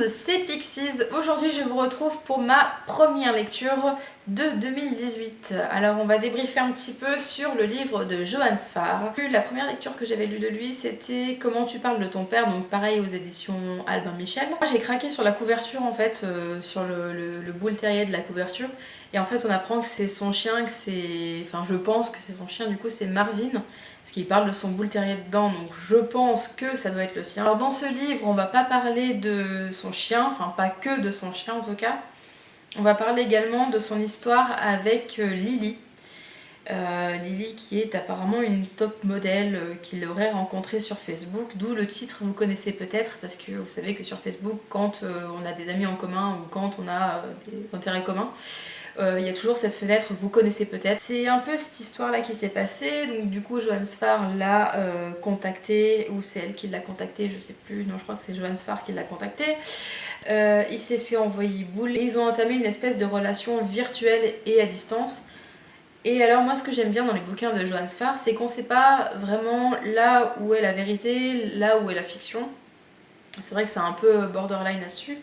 monde, c'est Pixies. Aujourd'hui je vous retrouve pour ma première lecture de 2018. Alors on va débriefer un petit peu sur le livre de Johann Sfar. La première lecture que j'avais lue de lui c'était Comment tu parles de ton père, donc pareil aux éditions Albin Michel. Moi j'ai craqué sur la couverture en fait, sur le bull terrier de la couverture. Et en fait on apprend que c'est son chien, que c'est... Enfin je pense que c'est son chien, du coup c'est Marvin. Parce qu'il parle de son bull terrier dedans, donc je pense que ça doit être le sien. Alors dans ce livre, on va pas parler de son chien, enfin pas que de son chien en tout cas. On va parler également de son histoire avec Lily. Lily qui est apparemment une top modèle qu'il aurait rencontrée sur Facebook, d'où le titre vous connaissez peut-être, parce que vous savez que sur Facebook, quand on a des amis en commun ou quand on a des intérêts communs, il y a toujours cette fenêtre, vous connaissez peut-être. C'est un peu cette histoire là qui s'est passée, donc du coup Johann Sfar l'a contacté, ou c'est elle qui l'a contacté, je sais plus, non je crois que c'est Johann Sfar qui l'a contacté. Il s'est fait envoyer boule et ils ont entamé une espèce de relation virtuelle et à distance. Et alors moi ce que j'aime bien dans les bouquins de Johann Sfar, c'est qu'on sait pas vraiment là où est la vérité, là où est la fiction. C'est vrai que c'est un peu borderline là-dessus.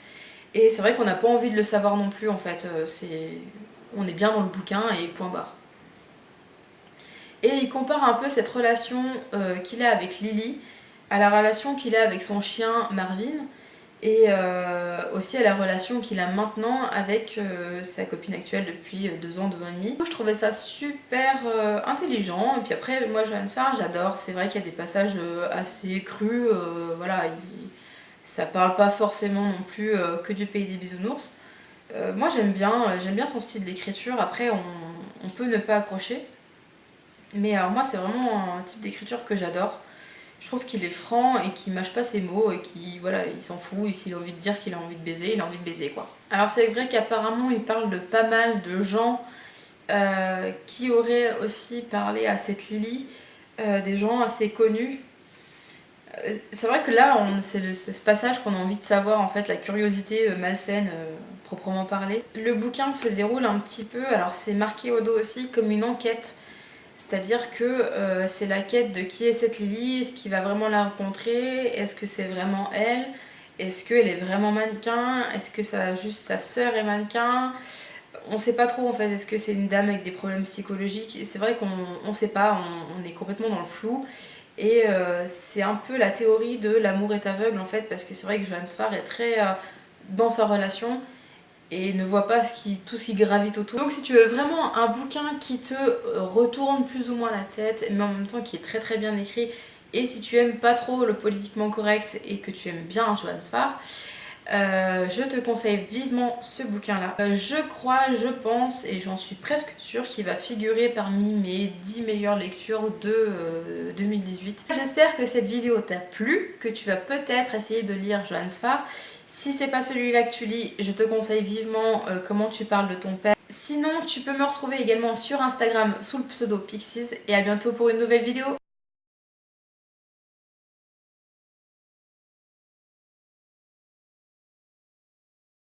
Et c'est vrai qu'on n'a pas envie de le savoir non plus en fait, on est bien dans le bouquin et point barre. Et il compare un peu cette relation qu'il a avec Lily à la relation qu'il a avec son chien Marvin et aussi à la relation qu'il a maintenant avec sa copine actuelle depuis 2 ans, 2 ans et demi. Je trouvais ça super intelligent, et puis après moi Johann Sfar j'adore, c'est vrai qu'il y a des passages assez crus, voilà, ça parle pas forcément non plus que du pays des bisounours. Moi j'aime bien son style d'écriture, après on peut ne pas accrocher. Mais alors moi c'est vraiment un type d'écriture que j'adore. Je trouve qu'il est franc et qu'il mâche pas ses mots et qu'il voilà, il s'en fout, et s'il a envie de dire qu'il a envie de baiser, il a envie de baiser quoi. Alors c'est vrai qu'apparemment il parle de pas mal de gens qui auraient aussi parlé à cette Lily, des gens assez connus. C'est vrai que là, c'est ce passage qu'on a envie de savoir, en fait, la curiosité malsaine, proprement parler. Le bouquin se déroule un petit peu, alors c'est marqué au dos aussi, comme une enquête. C'est-à-dire que c'est la quête de qui est cette Lily, est-ce qu'il va vraiment la rencontrer, est-ce que c'est vraiment elle, est-ce qu'elle est vraiment mannequin, est-ce que juste sa sœur est mannequin. On sait pas trop en fait, est-ce que c'est une dame avec des problèmes psychologiques. Et c'est vrai qu'on sait pas, on est complètement dans le flou. Et c'est un peu la théorie de l'amour est aveugle en fait, parce que c'est vrai que Johann Sfar est très dans sa relation et ne voit pas tout ce qui gravite autour. Donc si tu veux vraiment un bouquin qui te retourne plus ou moins la tête, mais en même temps qui est très très bien écrit, et si tu aimes pas trop le politiquement correct et que tu aimes bien Johann Sfar, je te conseille vivement ce bouquin là. Je pense et j'en suis presque sûre qu'il va figurer parmi mes 10 meilleures lectures de 2018. J'espère que cette vidéo t'a plu, que tu vas peut-être essayer de lire Johann Sfar. Si c'est pas celui-là que tu lis, je te conseille vivement Comment tu parles de ton père. Sinon tu peux me retrouver également sur Instagram sous le pseudo Pixies, et à bientôt pour une nouvelle vidéo.